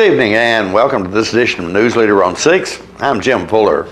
evening and welcome to this edition of News Leader on 6. I'm Jim Fuller.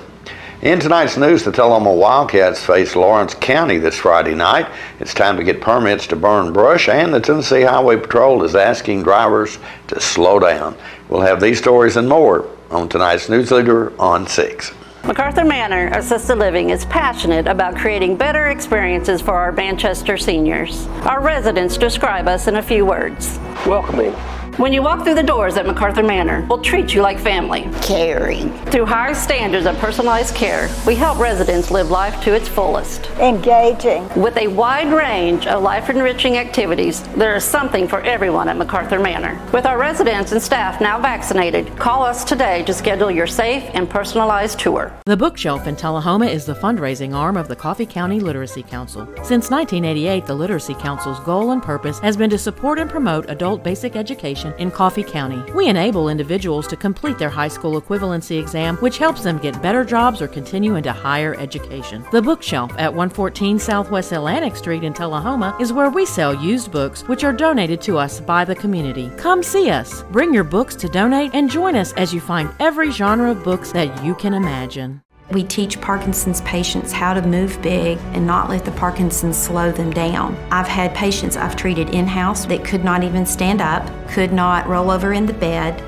In tonight's news, the Tullahoma Wildcats face Lawrence County this Friday night. It's time to get permits to burn brush, and the Tennessee Highway Patrol is asking drivers to slow down. We'll have these stories and more on tonight's News Leader on 6. Macarthur Manor Assisted Living is passionate about creating better experiences for our Manchester seniors. Our residents describe us in a few words. Welcoming. When you walk through the doors at Macarthur Manor, we'll treat you like family. Caring. Through high standards of personalized care, we help residents live life to its fullest. Engaging. With a wide range of life-enriching activities, there is something for everyone at Macarthur Manor. With our residents and staff now vaccinated, call us today to schedule your safe and personalized tour. The Bookshelf in Tullahoma is the fundraising arm of the Coffee County Literacy Council. Since 1988, the Literacy Council's goal and purpose has been to support and promote adult basic education in Coffee County. We enable individuals to complete their high school equivalency exam, which helps them get better jobs or continue into higher education. The Bookshelf at 114 Southwest Atlantic Street in Tullahoma is where we sell used books which are donated to us by the community. Come see us, bring your books to donate, and join us as you find every genre of books that you can imagine. We teach Parkinson's patients how to move big and not let the Parkinson's slow them down. I've had patients I've treated in-house that could not even stand up, could not roll over in the bed,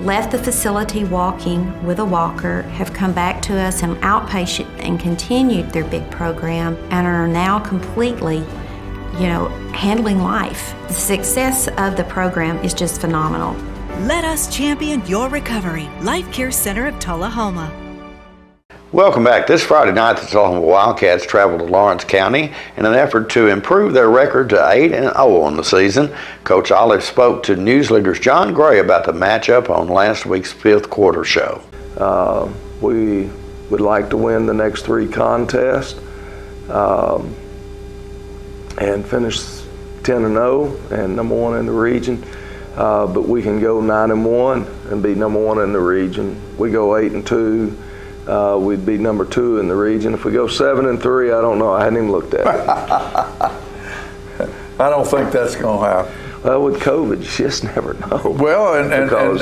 left the facility walking with a walker, have come back to us in outpatient and continued their big program and are now completely, handling life. The success of the program is just phenomenal. Let us champion your recovery. Life Care Center of Tullahoma. Welcome back. This Friday night, the Tullahoma Wildcats traveled to Lawrence County in an effort to improve their record to 8-0 on the season. Coach Olive spoke to news leaders John Gray about the matchup on last week's fifth quarter show. We would like to win the next three contests and finish 10-0 and number one in the region. But we can go 9-1 and be number one in the region. We go 8-2. We'd be number two in the region. If we go 7-3, I don't know. I hadn't even looked at it. I don't think that's going to happen. Well, with COVID, you just never know. Well, and another,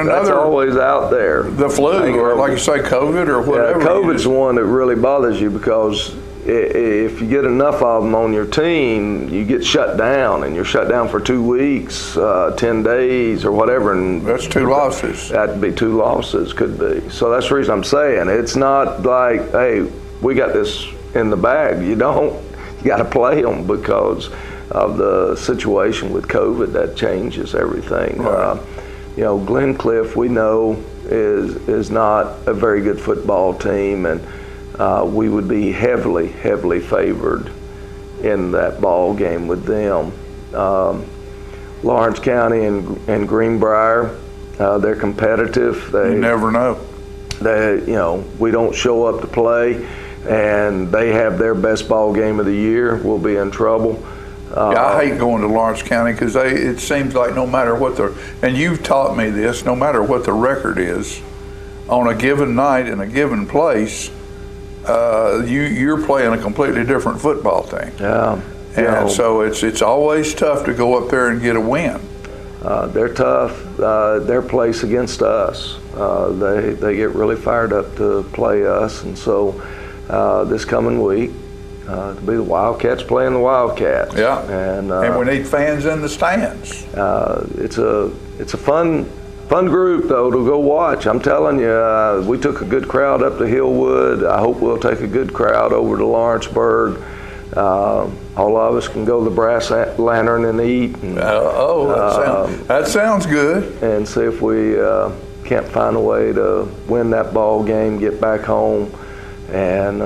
that's always out there. The flu, or like you say, COVID, or whatever. Yeah, COVID's the one that really bothers you because if you get enough of them on your team, you get shut down, and you're shut down for 2 weeks, 10 days, or whatever. And that's 2 losses. That'd be 2 losses, could be. So that's the reason I'm saying it's not like, hey, we got this in the bag. You don't. You got to play them because of the situation with COVID. That changes everything. Right. Glencliff, we know, is not a very good football team, and we would be heavily favored in that ball game with them. Lawrence County and Greenbrier, they're competitive. You never know. We don't show up to play, and they have their best ball game of the year. We'll be in trouble. I hate going to Lawrence County because it seems like no matter what and you've taught me this, no matter what the record is, on a given night in a given place, you're playing a completely different football team. Yeah. And so it's always tough to go up there and get a win. They're tough. Their place against us. They get really fired up to play us, and so this coming week, to be the Wildcats playing the Wildcats. Yeah. And we need fans in the stands. It's a fun group, though, to go watch. I'm telling you, we took a good crowd up to Hillwood. I hope we'll take a good crowd over to Lawrenceburg. All of us can go to the Brass Lantern and eat. And, that sounds good. And see if we can't find a way to win that ball game, get back home. And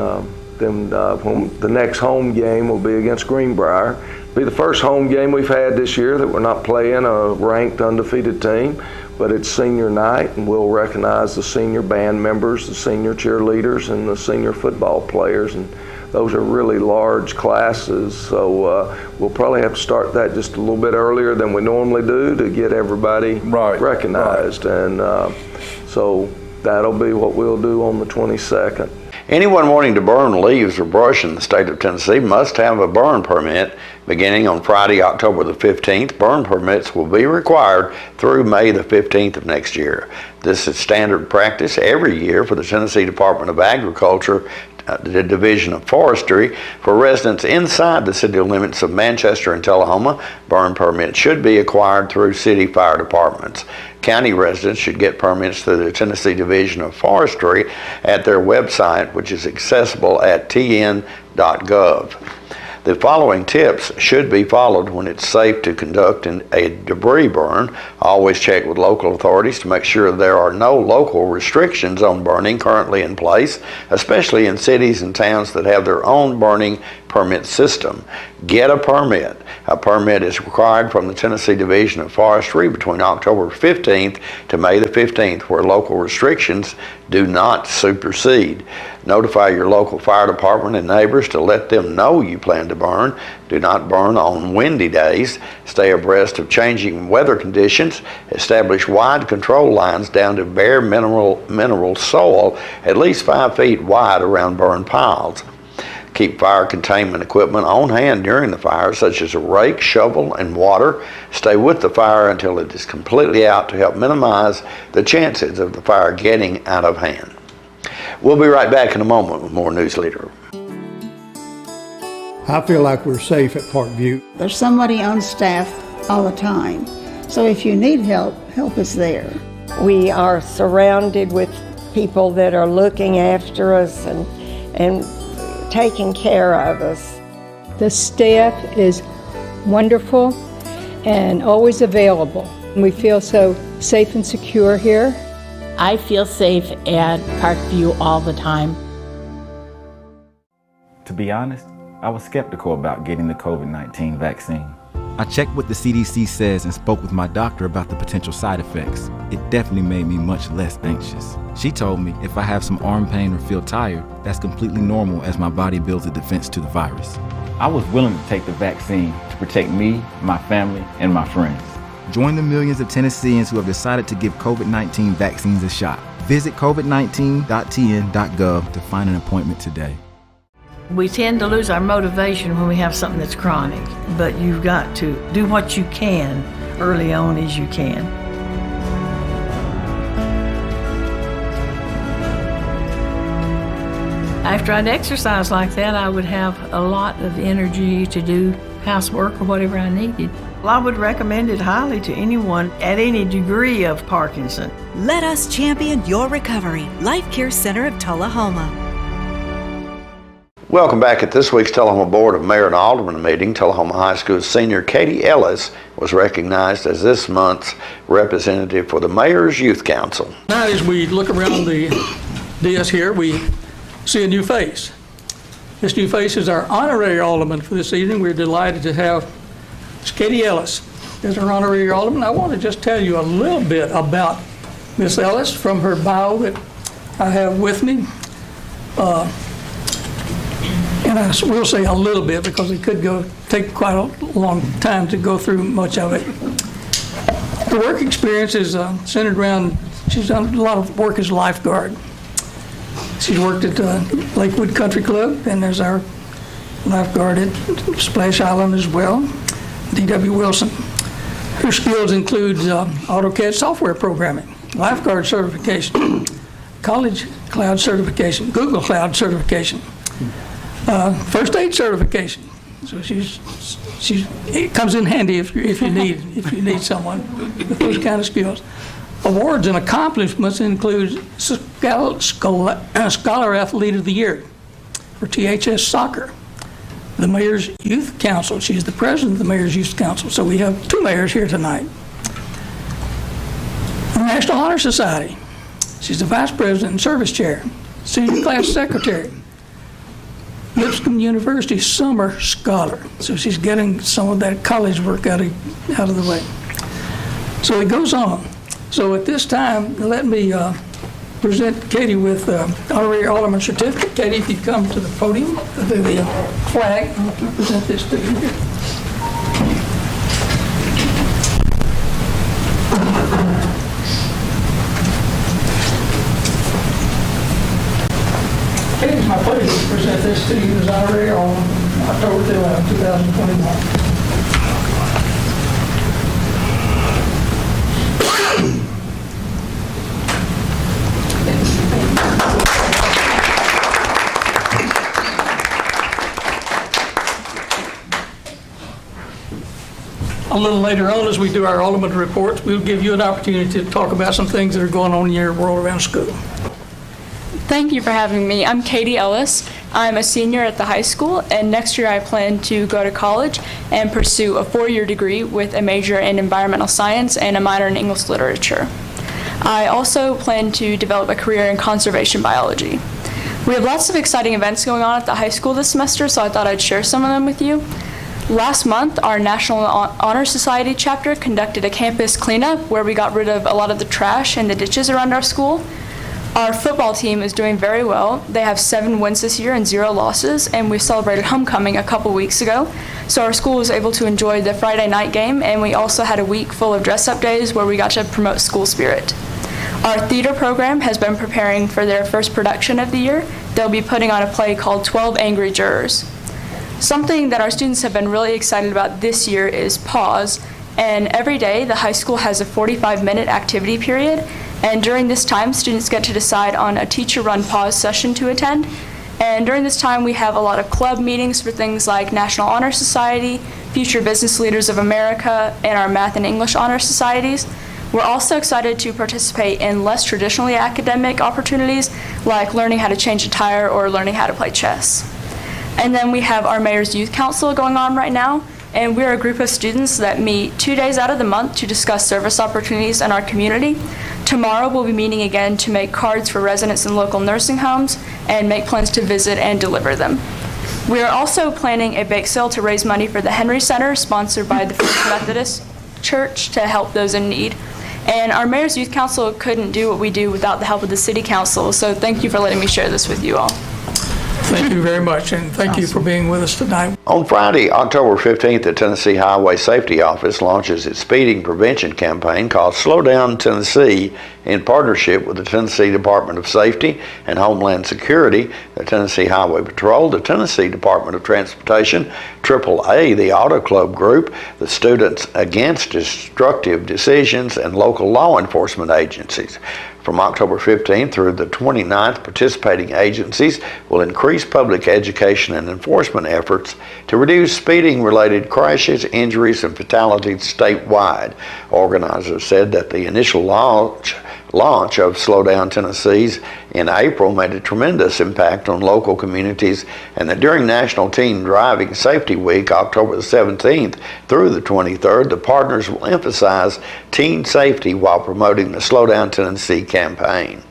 then the next home game will be against Greenbrier. It'll be the first home game we've had this year that we're not playing a ranked undefeated team. But it's senior night, and we'll recognize the senior band members, the senior cheerleaders, and the senior football players. And those are really large classes, so we'll probably have to start that just a little bit earlier than we normally do to get everybody recognized. Right. And so that'll be what we'll do on the 22nd. Anyone wanting to burn leaves or brush in the state of Tennessee must have a burn permit. Beginning on Friday, October the 15th, burn permits will be required through May the 15th of next year. This is standard practice every year for the Tennessee Department of Agriculture, the Division of Forestry. For residents inside the city limits of Manchester and Tullahoma, burn permits should be acquired through city fire departments. County residents should get permits through the Tennessee Division of Forestry at their website, which is accessible at tn.gov. The following tips should be followed when it's safe to conduct a debris burn. Always check with local authorities to make sure there are no local restrictions on burning currently in place, especially in cities and towns that have their own burning permit system. Get a permit. A permit is required from the Tennessee Division of Forestry between October 15th to May the 15th, where local restrictions do not supersede. Notify your local fire department and neighbors to let them know you plan to burn. Do not burn on windy days. Stay abreast of changing weather conditions. Establish wide control lines down to bare mineral soil at least 5 feet wide around burn piles. Keep fire containment equipment on hand during the fire, such as a rake, shovel, and water. Stay with the fire until it is completely out to help minimize the chances of the fire getting out of hand. We'll be right back in a moment with more News Leader. I feel like we're safe at Parkview. There's somebody on staff all the time. So if you need help, help is there. We are surrounded with people that are looking after us and taking care of us. The staff is wonderful and always available. We feel so safe and secure here. I feel safe at Parkview all the time. To be honest, I was skeptical about getting the COVID-19 vaccine. I checked what the CDC says and spoke with my doctor about the potential side effects. It definitely made me much less anxious. She told me if I have some arm pain or feel tired, that's completely normal as my body builds a defense to the virus. I was willing to take the vaccine to protect me, my family, and my friends. Join the millions of Tennesseans who have decided to give COVID-19 vaccines a shot. Visit covid19.tn.gov to find an appointment today. We tend to lose our motivation when we have something that's chronic, but you've got to do what you can early on as you can. After I'd exercise like that, I would have a lot of energy to do housework or whatever I needed. Well, I would recommend it highly to anyone at any degree of Parkinson. Let us champion your recovery. Life Care Center of Tullahoma. Welcome back. At this week's Tullahoma Board of Mayor and Alderman meeting, Tullahoma High School senior Skadi Ellis was recognized as this month's representative for the Mayor's Youth Council. Now, as we look around the dais here, we see a new face. This new face is our honorary alderman for this evening. We're delighted to have Skadi Ellis as our honorary alderman. I want to just tell you a little bit about Miss Ellis from her bio that I have with me. And I will say a little bit because it could take quite a long time to go through much of it. Her work experience is centered around, she's done a lot of work as a lifeguard. She's worked at Lakewood Country Club, and there's our lifeguard at Splash Island as well, D.W. Wilson. Her skills include AutoCAD software programming, lifeguard certification, college cloud certification, Google Cloud certification, first aid certification. So it comes in handy if you need someone with those kind of skills. Awards and accomplishments include Scholar Athlete of the Year for THS Soccer, the Mayor's Youth Council. She's the president of the Mayor's Youth Council, so we have two mayors here tonight. The National Honor Society. She's the vice president and service chair, senior class secretary. Lipscomb University Summer Scholar. So she's getting some of that college work out of the way. So it goes on. So at this time, let me present Skadi with honorary alderman certificate. Skadi, if you come to the podium, the flag, I'll present this to you. Skadi's My pleasure to present this to you as honorary on October 11, 2021. A little later on, as we do our ultimate reports, we'll give you an opportunity to talk about some things that are going on in your world around school. Thank you for having me. I'm Skadi Ellis. I'm a senior at the high school, and next year I plan to go to college and pursue a 4-year degree with a major in environmental science and a minor in English literature. I also plan to develop a career in conservation biology. We have lots of exciting events going on at the high school this semester, so I thought I'd share some of them with you. Last month, our National Honor Society chapter conducted a campus cleanup where we got rid of a lot of the trash and the ditches around our school. Our football team is doing very well. They have 7 wins this year and 0 losses, and we celebrated homecoming a couple weeks ago. So our school was able to enjoy the Friday night game, and we also had a week full of dress-up days where we got to promote school spirit. Our theater program has been preparing for their first production of the year. They'll be putting on a play called 12 Angry Jurors. Something that our students have been really excited about this year is pause, and every day the high school has a 45-minute activity period, and during this time students get to decide on a teacher-run pause session to attend. And during this time we have a lot of club meetings for things like National Honor Society, Future Business Leaders of America, and our Math and English Honor Societies. We're also excited to participate in less traditionally academic opportunities like learning how to change a tire or learning how to play chess. And then we have our Mayor's Youth Council going on right now, and we're a group of students that meet 2 days out of the month to discuss service opportunities in our community. Tomorrow we'll be meeting again to make cards for residents in local nursing homes and make plans to visit and deliver them. We are also planning a bake sale to raise money for the Henry Center, sponsored by the First Methodist Church, to help those in need. And our Mayor's Youth Council couldn't do what we do without the help of the City Council, so thank you for letting me share this with you all. Thank you very much, and thank you for being with us tonight. On Friday, October 15th, the Tennessee Highway Safety Office launches its speeding prevention campaign called Slowdown Tennessee in partnership with the Tennessee Department of Safety and Homeland Security, the Tennessee Highway Patrol, the Tennessee Department of Transportation, AAA, the Auto Club Group, the Students Against Destructive Decisions, and local law enforcement agencies. From October 15th through the 29th, participating agencies will increase public education and enforcement efforts to reduce speeding-related crashes, injuries, and fatalities statewide. Organizers said that the initial launch of Slowdown Tennessee's in April made a tremendous impact on local communities, and that during National Teen Driving Safety Week, October the 17th through the 23rd, the partners will emphasize teen safety while promoting the Slowdown Tennessee campaign.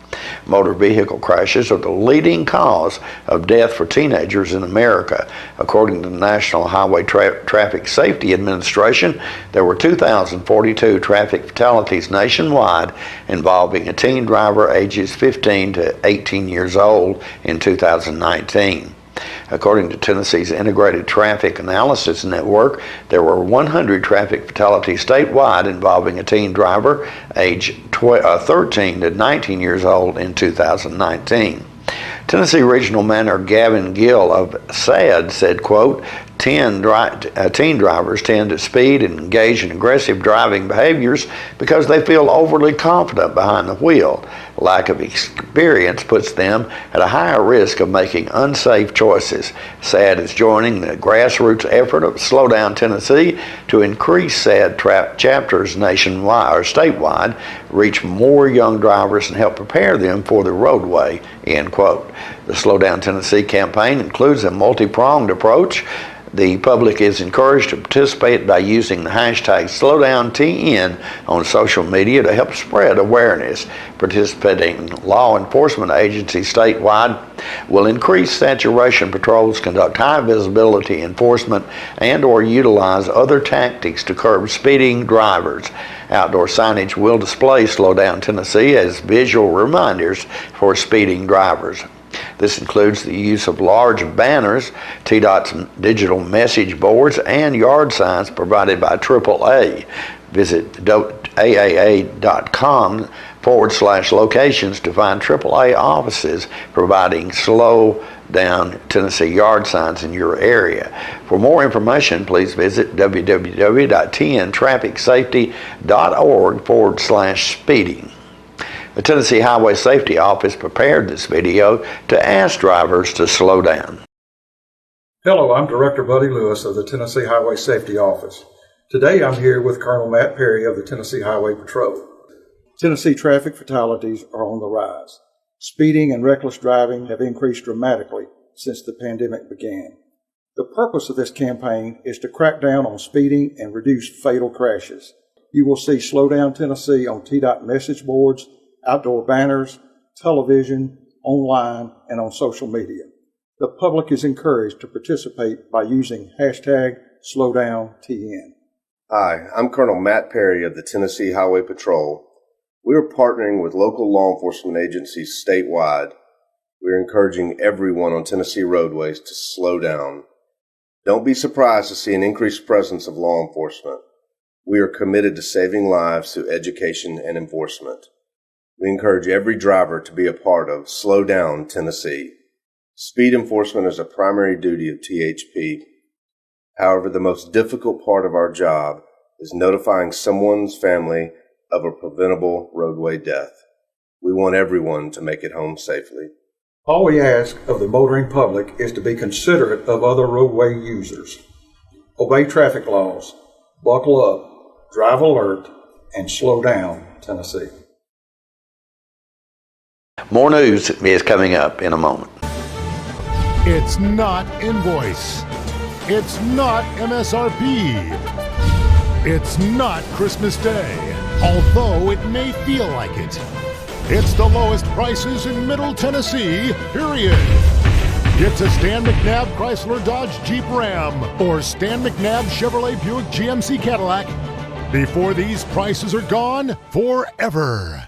Motor vehicle crashes are the leading cause of death for teenagers in America. According to the National Highway Traffic Safety Administration, there were 2,042 traffic fatalities nationwide involving a teen driver ages 15 to 18 years old in 2019. According to Tennessee's Integrated Traffic Analysis Network, there were 100 traffic fatalities statewide involving a teen driver age 13 to 19 years old in 2019. Tennessee Regional Manor Gavin Gill of SAD said, quote, teen drivers tend to speed and engage in aggressive driving behaviors because they feel overly confident behind the wheel. Lack of experience puts them at a higher risk of making unsafe choices. SAD is joining the grassroots effort of Slowdown Tennessee to increase SAD chapters nationwide or statewide, reach more young drivers, and help prepare them for the roadway, end quote. The Slowdown Tennessee campaign includes a multi-pronged approach. The public is encouraged to participate by using the hashtag SlowdownTN on social media to help spread awareness. Participating law enforcement agencies statewide will increase saturation patrols, conduct high visibility enforcement, and or utilize other tactics to curb speeding drivers. Outdoor signage will display Slowdown Tennessee as visual reminders for speeding drivers. This includes the use of large banners, TDOT's digital message boards, and yard signs provided by AAA. Visit AAA.com /locations to find AAA offices providing Slowdown Tennessee yard signs in your area. For more information, please visit www.tntrafficsafety.org/speeding. The Tennessee Highway Safety Office prepared this video to ask drivers to slow down. Hello, I'm Director Buddy Lewis of the Tennessee Highway Safety Office. Today I'm here with Colonel Matt Perry of the Tennessee Highway Patrol. Tennessee traffic fatalities are on the rise. Speeding and reckless driving have increased dramatically since the pandemic began. The purpose of this campaign is to crack down on speeding and reduce fatal crashes. You will see Slowdown Tennessee on TDOT message boards, outdoor banners, television, online, and on social media. The public is encouraged to participate by using #SlowdownTN. Hi, I'm Colonel Matt Perry of the Tennessee Highway Patrol. We are partnering with local law enforcement agencies statewide. We are encouraging everyone on Tennessee roadways to slow down. Don't be surprised to see an increased presence of law enforcement. We are committed to saving lives through education and enforcement. We encourage every driver to be a part of Slow Down Tennessee. Speed enforcement is a primary duty of THP. However, the most difficult part of our job is notifying someone's family of a preventable roadway death. We want everyone to make it home safely. All we ask of the motoring public is to be considerate of other roadway users. Obey traffic laws, buckle up, drive alert, and slow down Tennessee. More news is coming up in a moment. It's not invoice. It's not MSRP. It's not Christmas Day, although it may feel like it. It's the lowest prices in Middle Tennessee, period. It's a Stan McNabb Chrysler Dodge Jeep Ram or Stan McNabb Chevrolet Buick GMC Cadillac before these prices are gone forever.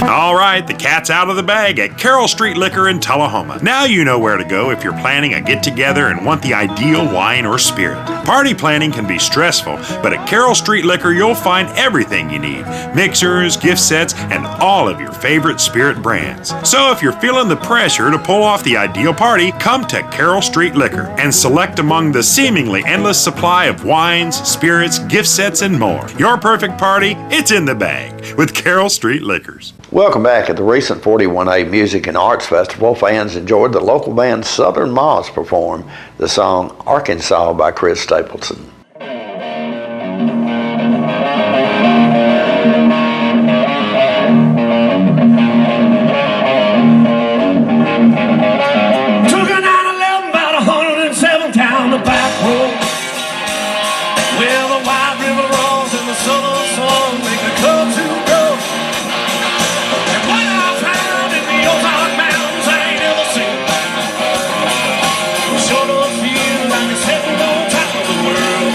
All right, the cat's out of the bag at Carroll Street Liquor in Tullahoma. Now you know where to go if you're planning a get-together and want the ideal wine or spirit. Party planning can be stressful, but at Carroll Street Liquor you'll find everything you need. Mixers, gift sets, and all of your favorite spirit brands. So if you're feeling the pressure to pull off the ideal party, come to Carroll Street Liquor and select among the seemingly endless supply of wines, spirits, gift sets, and more. Your perfect party, it's in the bag with Carroll Street Liquors. Welcome back. At the recent 41A Music and Arts Festival, fans enjoyed the local band Southern Moss perform the song Arkansas by Chris Stapleton. Took a 911 about 107 down the back road, where the White River rolls and the Southern sun make the club to go. Sure don't feel like it's heading on top of the world.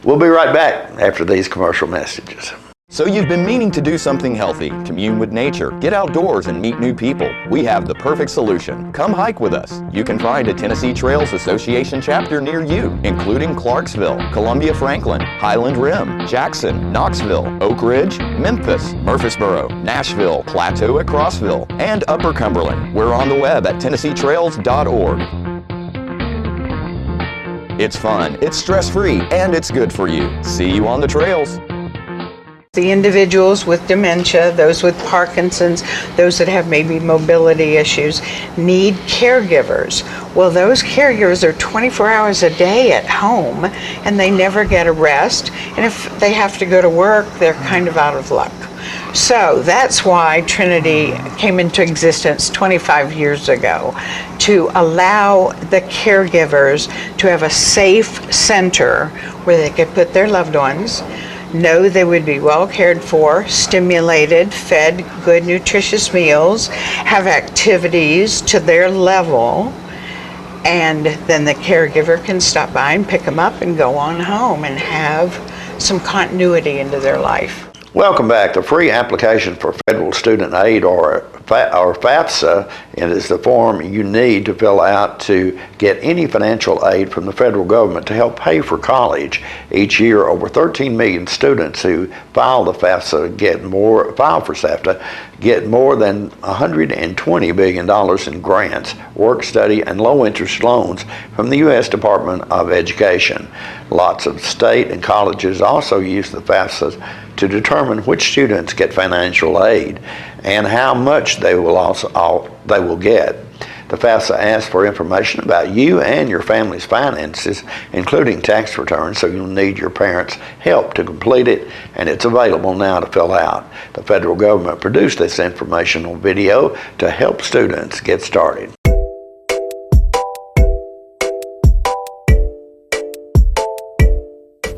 We'll be right back after these commercial messages. So you've been meaning to do something healthy, commune with nature, get outdoors and meet new people. We have the perfect solution. Come hike with us. You can find a Tennessee Trails Association chapter near you, including Clarksville, Columbia Franklin, Highland Rim, Jackson, Knoxville, Oak Ridge, Memphis, Murfreesboro, Nashville, Plateau at Crossville, and Upper Cumberland. We're on the web at TennesseeTrails.org. It's fun, it's stress-free, and it's good for you. See you on the trails. The individuals with dementia, those with Parkinson's, those that have maybe mobility issues, need caregivers. Well, those caregivers are 24 hours a day at home, and they never get a rest. And if they have to go to work, they're kind of out of luck. So that's why Trinity came into existence 25 years ago, to allow the caregivers to have a safe center where they could put their loved ones, know they would be well cared for, stimulated, fed good nutritious meals, have activities to their level, and then the caregiver can stop by and pick them up and go on home and have some continuity into their life. Welcome back. The free application for federal student aid, or FAFSA, it is the form you need to fill out to get any financial aid from the federal government to help pay for college. Each year, over 13 million students who file for SAFTA get more than $120 billion in grants, work study, and low-interest loans from the U.S. Department of Education. Lots of state and colleges also use the FAFSA to determine which students get financial aid and how much they will get. The FAFSA asks for information about you and your family's finances, including tax returns, so you'll need your parents' help to complete it, and it's available now to fill out. The federal government produced this informational video to help students get started.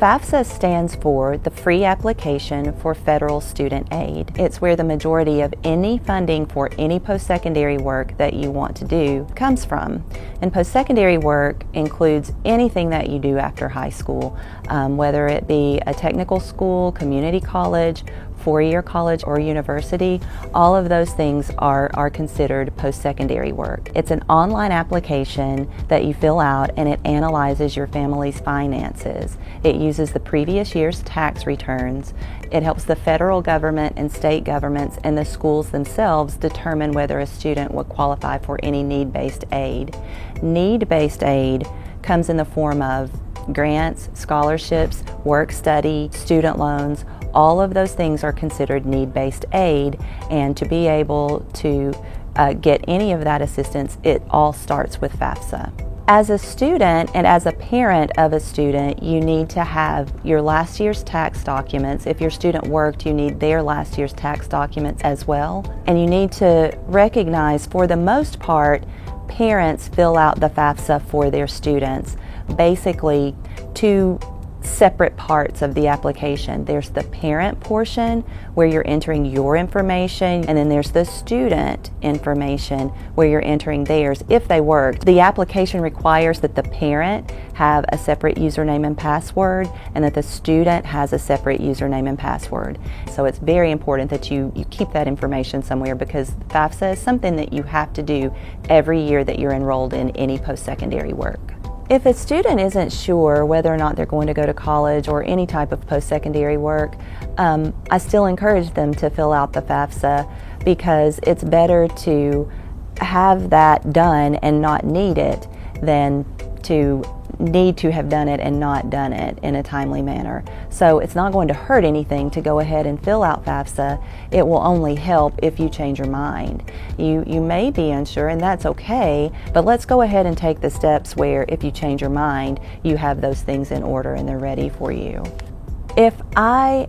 FAFSA stands for the Free Application for Federal Student Aid. It's where the majority of any funding for any post-secondary work that you want to do comes from. And post-secondary work includes anything that you do after high school, whether it be a technical school, community college, four-year college, or university. All of those things are considered post-secondary work. It's an online application that you fill out, and it analyzes your family's finances. It uses the previous year's tax returns. It helps the federal government and state governments and the schools themselves determine whether a student would qualify for any need-based aid. Need-based aid comes in the form of grants, scholarships, work study, student loans. All of those things are considered need-based aid, and to be able to get any of that assistance, it all starts with FAFSA. As a student and as a parent of a student, you need to have your last year's tax documents. If your student worked, you need their last year's tax documents as well. And you need to recognize, for the most part, parents fill out the FAFSA for their students. Basically, two separate parts of the application. There's the parent portion where you're entering your information, and then there's the student information where you're entering theirs if they worked. The application requires that the parent have a separate username and password, and that the student has a separate username and password. So it's very important that you keep that information somewhere, because FAFSA is something that you have to do every year that you're enrolled in any post-secondary work. If a student isn't sure whether or not they're going to go to college or any type of post-secondary work, I still encourage them to fill out the FAFSA, because it's better to have that done and not need it than to need to have done it and not done it in a timely manner. So it's not going to hurt anything to go ahead and fill out FAFSA. It will only help if you change your mind. You may be unsure, and that's okay, but let's go ahead and take the steps where if you change your mind, you have those things in order and they're ready for you. If I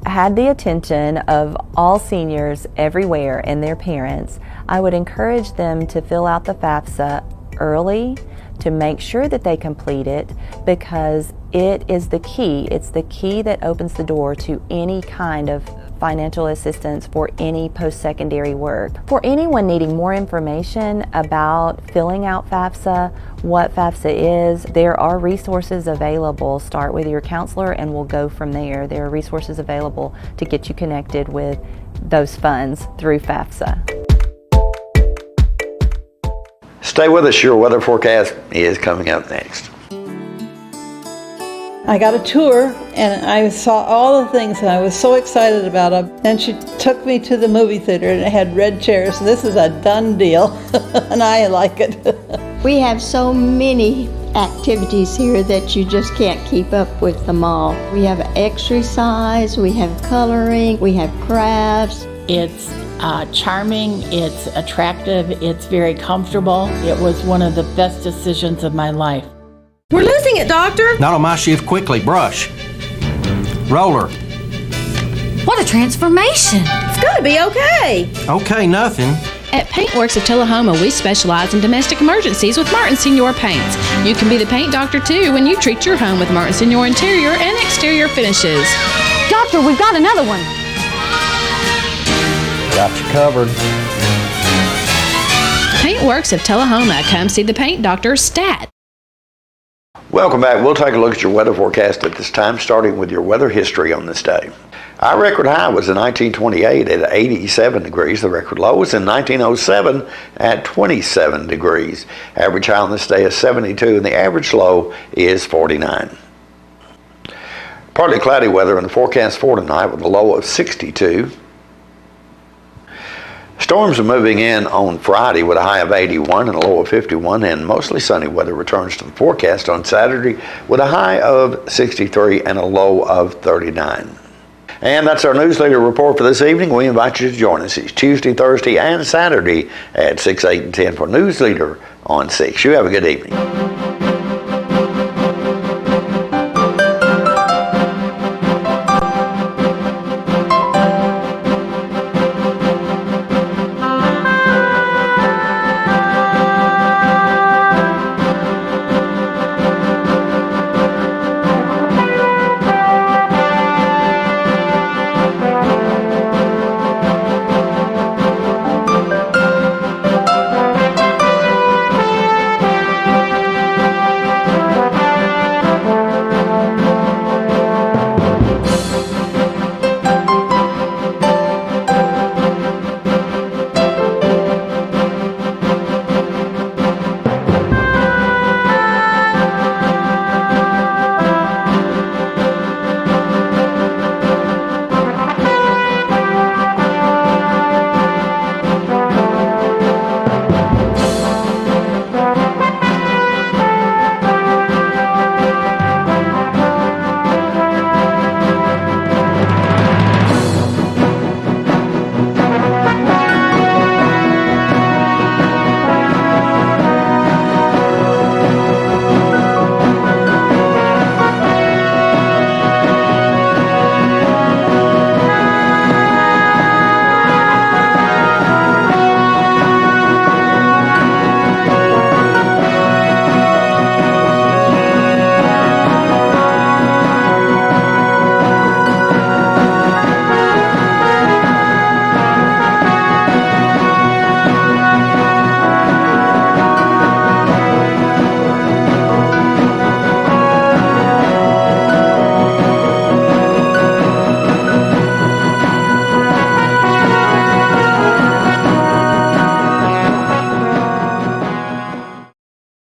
had the attention of all seniors everywhere and their parents, I would encourage them to fill out the FAFSA early, to make sure that they complete it, because it is the key. It's the key that opens the door to any kind of financial assistance for any post-secondary work. For anyone needing more information about filling out FAFSA, what FAFSA is, there are resources available. Start with your counselor and we'll go from there. There are resources available to get you connected with those funds through FAFSA. Stay with us, your weather forecast is coming up next. I got a tour and I saw all the things and I was so excited about them. And she took me to the movie theater and it had red chairs. So this is a done deal and I like it. We have so many activities here that you just can't keep up with them all. We have exercise, we have coloring, we have crafts. It's charming, it's attractive, it's very comfortable. It was one of the best decisions of my life. We're losing it, Doctor. Not on my shift. Quickly, brush. Roller. What a transformation. It's gotta be okay. Okay, nothing. At Paintworks of Tullahoma, we specialize in domestic emergencies with Martin Senior Paints. You can be the paint doctor too when you treat your home with Martin Senior interior and exterior finishes. Doctor, we've got another one. Got you covered. Paintworks of Tullahoma. Come see the paint doctor, Stat. Welcome back. We'll take a look at your weather forecast at this time, starting with your weather history on this day. Our record high was in 1928 at 87 degrees. The record low was in 1907 at 27 degrees. Average high on this day is 72 and the average low is 49. Partly cloudy weather in the forecast for tonight with a low of 62. Storms are moving in on Friday with a high of 81 and a low of 51, and mostly sunny weather returns to the forecast on Saturday with a high of 63 and a low of 39. And that's our newsletter report for this evening. We invite you to join us each Tuesday, Thursday, and Saturday at 6, 8, and 10 for Newsleader on 6. You have a good evening.